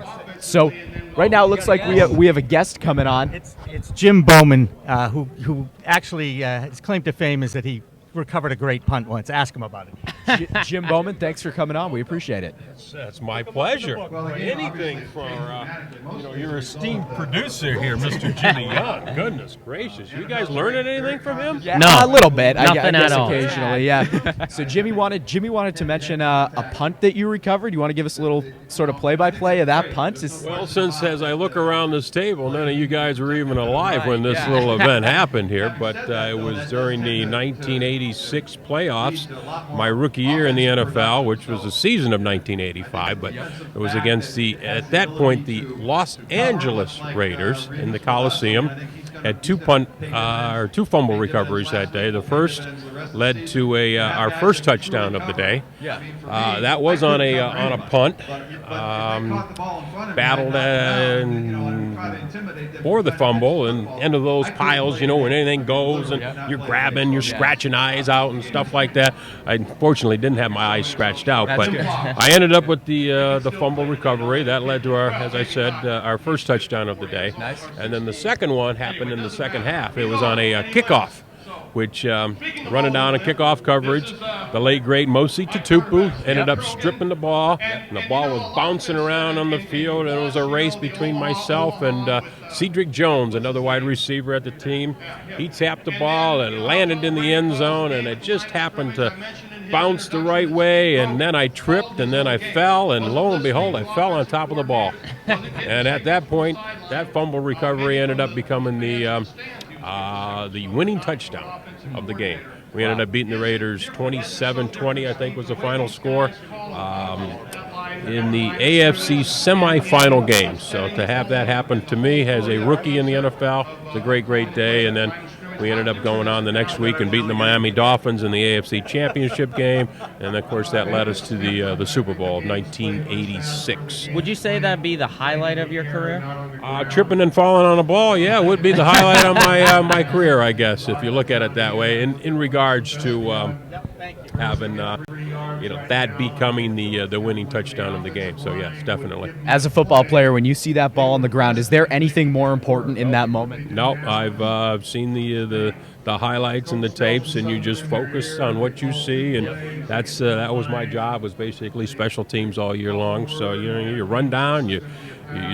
are. So right now it looks like we have a guest coming on. It's Jim Bowman, who actually his claim to fame is that he recovered a great punt once. Ask him about it. Jim Bowman, thanks for coming on. We appreciate it. That's my pleasure. Anything for your esteemed producer here, Mr. Jimmy Young. Goodness gracious, you guys learning anything from him? Yeah, no, a little bit. I guess at all. Occasionally, yeah. So Jimmy wanted to mention a punt that you recovered. You want to give us a little sort of play-by-play of that punt? Well, since as I look around this table, none of you guys were even alive when this little event happened here, but it was during the 1986 playoffs, my rookie year in the NFL, which was the season of 1985, but it was against at that point, the Los Angeles Raiders in the Coliseum. Had two fumble recoveries that day. The first led to our first touchdown of the day. That was on a punt. Battled for the fumble and into those piles, when anything goes and you're grabbing, you're scratching eyes out and stuff like that. I unfortunately didn't have my eyes scratched out, but I ended up with the fumble recovery. That led to our first touchdown of the day. Nice. And then the second one happened in the second half. It was on a kickoff, which running down a kickoff coverage, the late great Mosi Tutupu ended up stripping the ball, and the ball was bouncing around on the field, and it was a race between myself and Cedric Jones, another wide receiver at the team. He tapped the ball and landed in the end zone, and it just happened to bounce the right way, and then I tripped, and then I fell, and lo and behold, I fell on top of the ball. And at that point, that fumble recovery ended up becoming the winning touchdown of the game. We ended up beating the Raiders 27-20, I think was the final score, in the AFC semifinal game. So to have that happen to me as a rookie in the NFL, it's a great, great day. And then we ended up going on the next week and beating the Miami Dolphins in the AFC Championship game, and of course that led us to the Super Bowl of 1986. Would you say that'd be the highlight of your career? Tripping and falling on a ball, yeah, would be the highlight of my career, I guess, if you look at it that way. In regards to having that becoming the winning touchdown of the game. So yes, definitely. As a football player, when you see that ball on the ground, is there anything more important in that moment? No, I've seen the highlights and the tapes, and you just focus on what you see, and that was my job, was basically special teams all year long. So you run down, you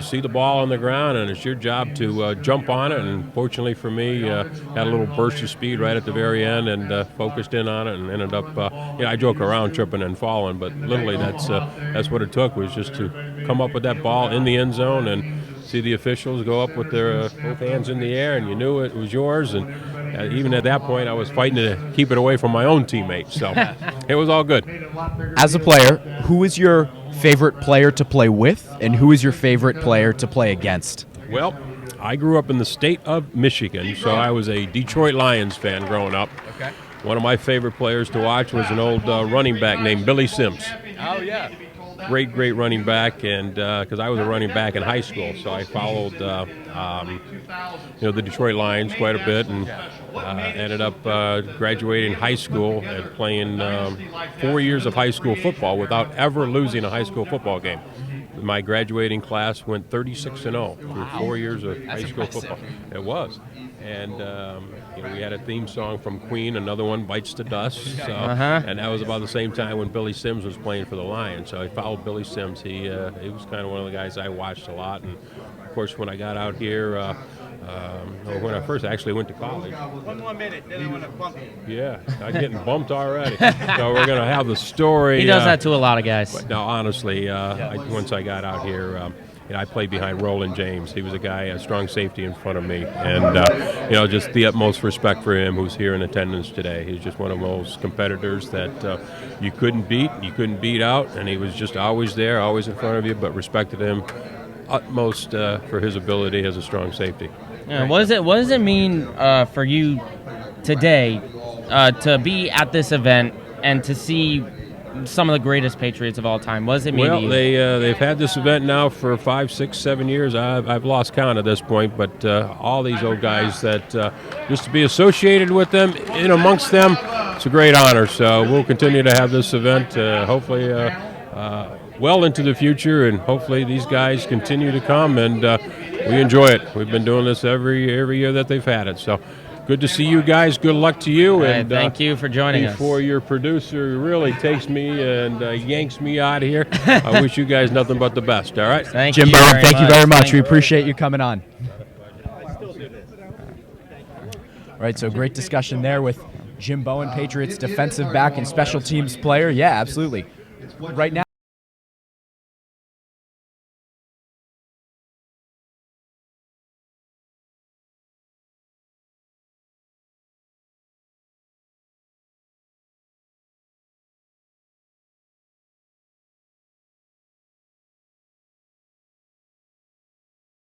see the ball on the ground, and it's your job to jump on it. And fortunately for me, had a little burst of speed right at the very end, and focused in on it, and ended up. I joke around tripping and falling, but literally that's what it took, was just to come up with that ball in the end zone and see the officials go up with their both hands in the air, and you knew it was yours. And even at that point, I was fighting to keep it away from my own teammates. So it was all good. As a player, who is your favorite player to play with, and who is your favorite player to play against? Well, I grew up in the state of Michigan, so I was a Detroit Lions fan growing up. Okay. One of my favorite players to watch was an old running back named Billy Sims. Oh, yeah. Great running back, and because I was a running back in high school, so I followed the Detroit Lions quite a bit, and ended up graduating high school and playing 4 years of high school football without ever losing a high school football game. My graduating class went 36-0 through 4 years of high school football. It was. And we had a theme song from Queen, another one, Bites the Dust. So, and that was about the same time when Billy Sims was playing for the Lions. So I followed Billy Sims. He was kind of one of the guys I watched a lot. And, of course, when I got out here, when I first actually went to college. One more minute, then I want to bump you. Yeah, I'm getting bumped already. So we're going to have the story. He does that to a lot of guys. But no, honestly, once I got out here, I played behind Roland James. He was a strong safety in front of me. And, just the utmost respect for him, who's here in attendance today. He's just one of those competitors that you couldn't beat out, and he was just always there, always in front of you, but respected him utmost for his ability as a strong safety. Yeah, what does it mean for you today to be at this event and to see some of the greatest Patriots of all time? What does it mean to you? Well, they've had this event now for 5, 6, 7 years. I've lost count at this point, but all these old guys that just to be associated with them, in amongst them, it's a great honor. So we'll continue to have this event. Hopefully, well into the future, and hopefully these guys continue to come, and we enjoy it. We've been doing this every year that they've had it. So good to see you guys. Good luck to you. Hey, And thank you for joining us. Before your producer really takes me and yanks me out of here, I wish you guys nothing but the best. All right? Thank Jim you Bowen, very thank you much. very much. Thank We you. appreciate you coming on. All right, so great discussion there with Jim Bowen, Patriots defensive back and special teams player. Yeah, absolutely. Right now.